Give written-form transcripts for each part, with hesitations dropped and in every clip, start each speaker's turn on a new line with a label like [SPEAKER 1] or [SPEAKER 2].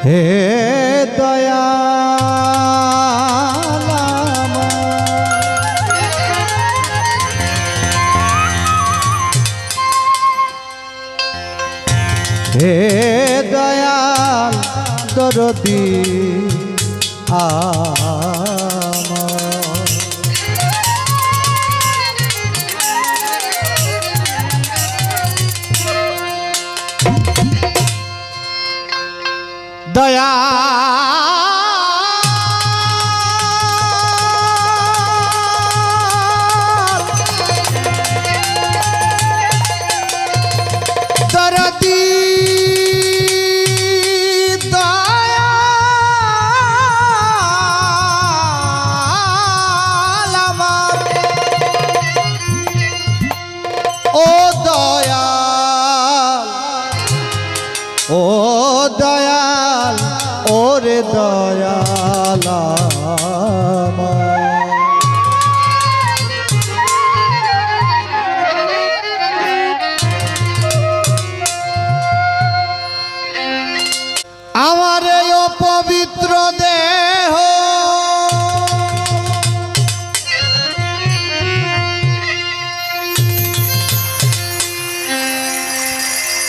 [SPEAKER 1] হে দয়া হে দয়াল দরদি দয়া দরদি ও দয়াল ওরে দয়াল আমার এই অপবিত্র দেহ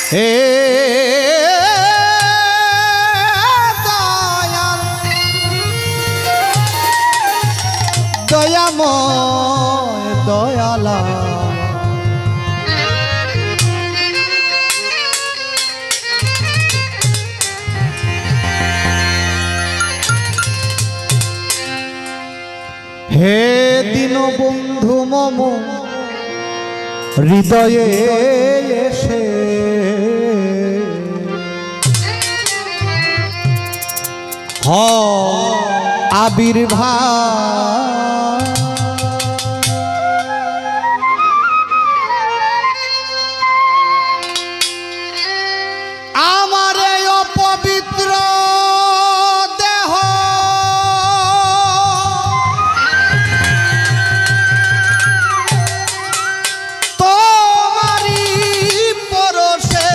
[SPEAKER 1] হে দয়াময় দয়ালা হে দীনবন্ধু মম হৃদয়ে এসে আবির্ভাব আমার এই অপবিত্র দেহ তোমারি পরশে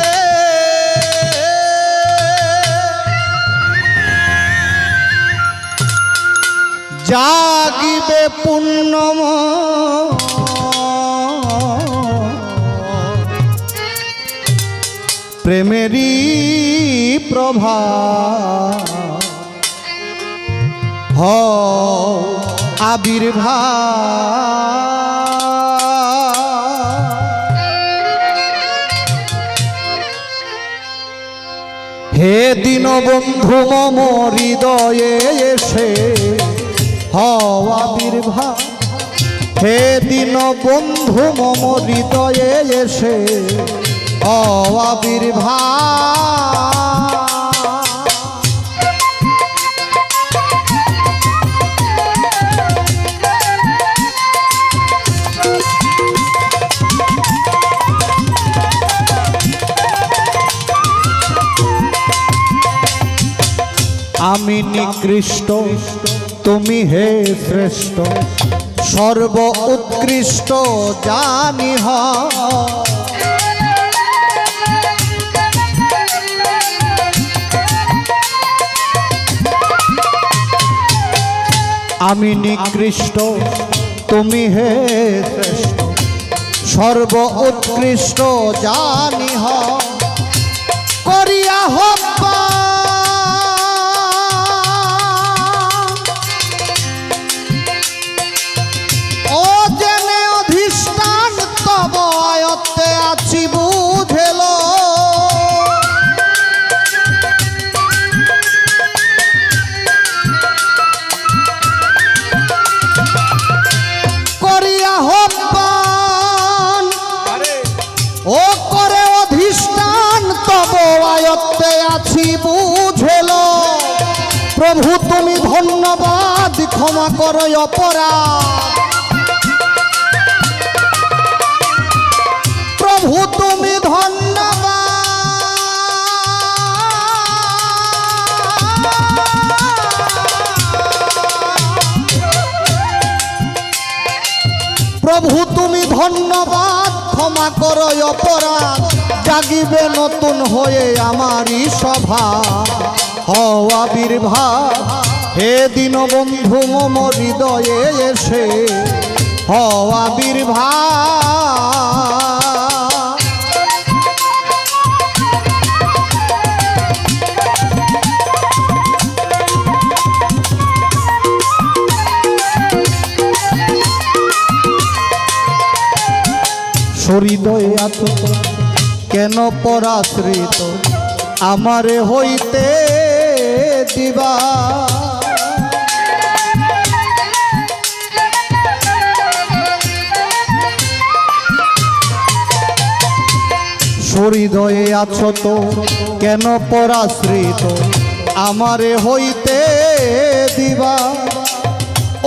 [SPEAKER 1] জাগিবে পুণ্যম প্রেমেরই প্রভা আবির্ভাব হে দীনবন্ধু মম হৃদয়ে এসে আবির্ভাব হে দীনবন্ধু মম হৃদয়ে এসে আবির্ভাব আমি নিকৃষ্ট তুমি হে শ্রেষ্ঠ সর্ব উৎকৃষ্ট জানি আমি নিকৃষ্ট তুমি হে শ্রেষ্ঠ সর্ব উৎকৃষ্ট জানি করিয়া হব্বা আছি বুঝেল করিয়া হব্বান ও করে অধিষ্ঠান তব আয়ত্তে আছি বুঝেল প্রভু তুমি ধন্যবাদ ক্ষমা করো অপরাধ প্রভু তুমি ধন্যবাদ প্রভু তুমি ধন্যবাদ ক্ষমা করো অপরাধ জাগিবে নতুন হয়ে আমারই সভা হও আবির্ভাব হে দীনবন্ধু মম হৃদয়ে এসে হও আবির্ভাব। হৃদয়ে আছো কেন পরাশ্রিত আমারে হইতে দিবা। হৃদয়ে আছো তো কেন পরাশ্রিত আমারে হইতে দিবা।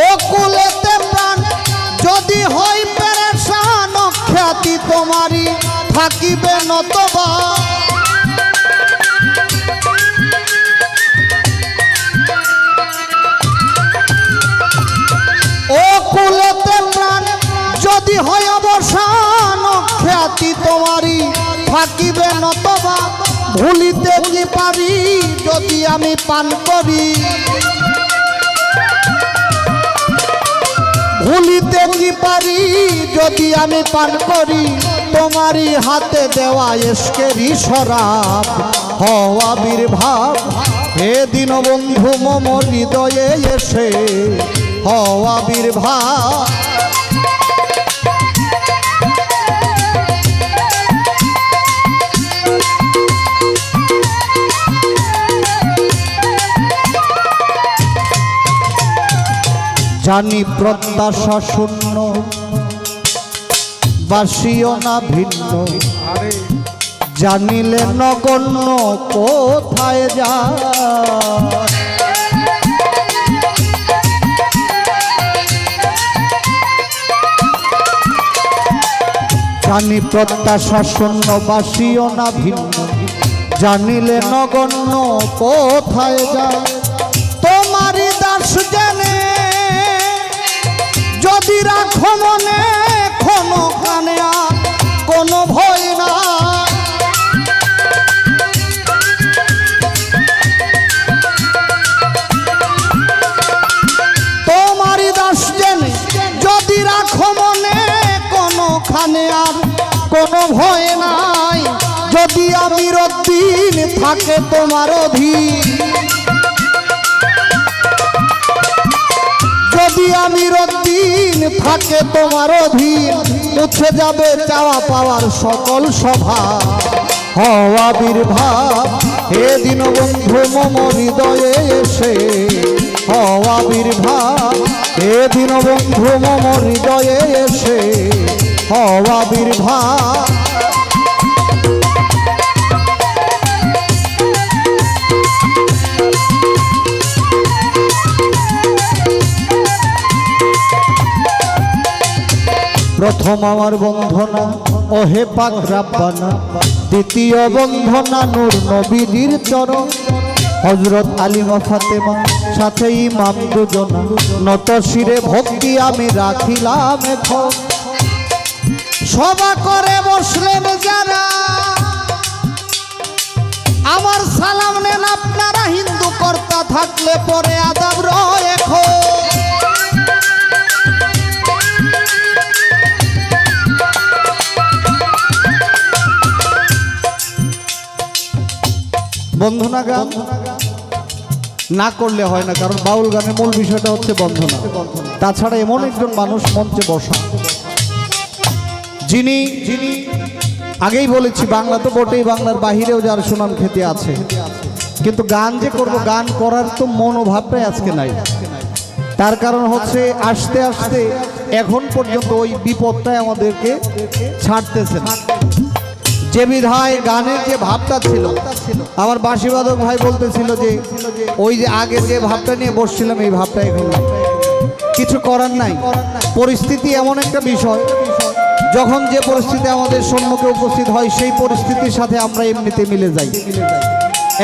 [SPEAKER 1] ও কুলেতে প্রাণ যদি হয় পেরেশান খ্যাতি তোমারই থাকিবে নতবা। ও কুলেতে প্রাণ যদি হয় অবসান খ্যাতি তোমারই থাকিবে নতবা। ভুলিতে কি পারি যদি আমি পান করি, ভুলিতে কি পারি যদি আমি পান করি তোমারই হাতে দেওয়া এসকেরি শরাব। হও আবির্ভাব হে দীনবন্ধু মম হৃদয়ে এসে হও আবির্ভাব। জানি প্রত্যাশা শূন্য বাসিও না ভিন্ন, জানিলে নগণ্য কোথায় যা। জানি প্রত্যাশা শূন্য বাসিও না ভিন্ন, জানিলে নগণ্য কোথায় যা। তোমারই দাস জেনে যদি রাখো মনে কোনো কানে কোনো ভয় না। তোমারই দাস জেনে যদি রাখো মনে কোনো খানে আর কোনো ভয় নাই। যদি আমি রদ্দিন থাকে তোমার অধীন, যদি আমি রদ্দিন থাকে তোমার অধীন মুছে যাবে চাওয়া পাওয়ার সকল সভা। হও আবির্ভাব হে দীনবন্ধু মম হৃদয়ে এসে হও আবির্ভাব হে দীনবন্ধু মম হৃদয়ে এসে হও আবির্ভাব। প্রথম আমার বন্ধনা ওহে পাক রাব্বানা, দ্বিতীয় বন্ধনা নূর নবীজির চরণ। হযরত আলিমা ফাতেমা সাথে ইমাম দুজনা, নত শিরে ভক্তি আমি রাখিলাম এখন। সভা করে বসলেন যারা আমার সালাম নেন আপনারা, হিন্দু কর্তা থাকলে পরে আদাব রয় এখন। বন্ধনা গান না করলে হয় না, কারণ বাউল গানের মূল বিষয়টা হচ্ছে বন্ধনা। তাছাড়া এমন একজন মানুষ মঞ্চে বসা যিনি আগেই বলেছি বাংলা তো বটেই, বাংলার বাহিরেও যার সুনাম খ্যাতি আছে, কিন্তু গান যে করব গান করার তো মনোভাবটাই আজকে নাই। তার কারণ হচ্ছে আস্তে আস্তে এখন পর্যন্ত ওই বিপদটাই আমাদেরকে ছাড়তেছে না। যে বিধায় গানের যে ভাবটা ছিল, আমার বাঁশিবাদক ভাই বলতেছিল যে ওই যে আগে যে ভাবটা নিয়ে বসছিলাম এই ভাবটা এখন কিছু করার নাই। পরিস্থিতি এমন একটা বিষয়, যখন যে পরিস্থিতি আমাদের সম্মুখে উপস্থিত হয় সেই পরিস্থিতির সাথে আমরা এমনিতে মিলে যাই।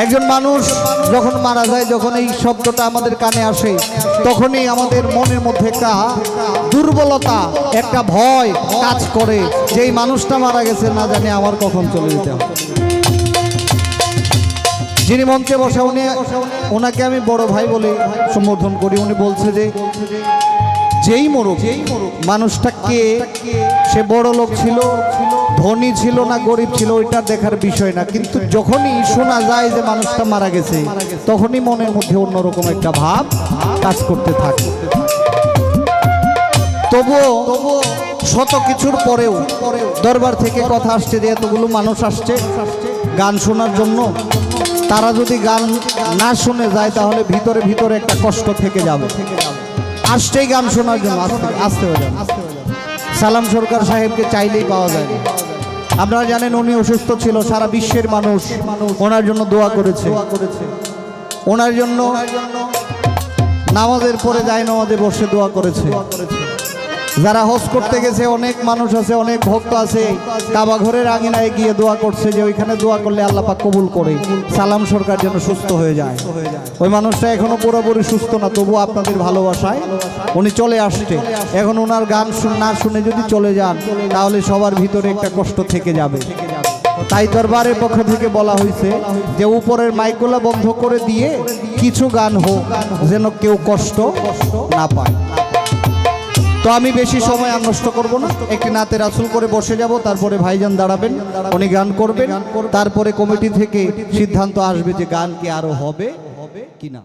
[SPEAKER 1] একজন মানুষ যখন মারা যায়, যখন এই শব্দটা আমাদের কানে আসে, তখনই আমাদের মনের মধ্যে একটা দুর্বলতা, একটা ভয় কাজ করে যে এই মানুষটা মারা গেছে, না জানি আমার কখন চলে যেতে হবে। যিনি মঞ্চে বসা ওনাকে আমি বড় ভাই বলে সম্বোধন করি। উনি বলছে যে যেই মরুক মানুষটা কে, সে বড় লোক ছিল, ধনী ছিল না গরিব ছিল, ওইটা দেখার বিষয় না, কিন্তু যখনই শোনা যায় যে মানুষটা মারা গেছে তখনই মনের মধ্যে অন্যরকম একটা ভাব কাজ করতে থাকে। তবুও শত কিছুর পরেও দরবার থেকে কথা আসছে যে এতগুলো মানুষ আসছে গান শোনার জন্য, তারা যদি গান না শুনে যায় তাহলে ভিতরে ভিতরে একটা কষ্ট থেকে যাবে। আসছেই গান শোনার জন্য, আসতে হয়ে যাবে। সালাম সরকার সাহেবকে চাইলেই পাওয়া যায় না। আপনারা জানেন উনি অসুস্থ ছিল, সারা বিশ্বের মানুষ ওনার জন্য দোয়া করেছে। ওনার জন্য নামাজের পরে যায় নামাজে বসে দোয়া করেছে। যারা হজ করতে গেছে অনেক মানুষ আছে, অনেক ভক্ত আছে, কাবা ঘরের আঙিনায় গিয়ে দোয়া করছে যে ওইখানে দোয়া করলে আল্লাহ পাক কবুল করে সালাম সরকার যেন সুস্থ হয়ে যায়। ওই মানুষটা এখনো পুরোপুরি সুস্থ না, তবু আপনাদের ভালোবাসায় উনি চলে আসছে। এখন ওনার গান না শুনে যদি চলে যান তাহলে সবার ভিতরে একটা কষ্ট থেকে যাবে। তাই দরবারের পক্ষ থেকে বলা হয়েছে যে উপরের মাইকগুলা বন্ধ করে দিয়ে কিছু গান হোক যেন কেউ কষ্ট না পায়। তো আমি বেশি সময় আর নষ্ট করব না, একটি নাতে রাসূল করে বসে যাব, তারপরে ভাইজান দাঁড়াবেন, উনি গান করবেন, তারপরে কমিটি থেকে সিদ্ধান্ত আসবে যে গান কি আরো হবে কিনা।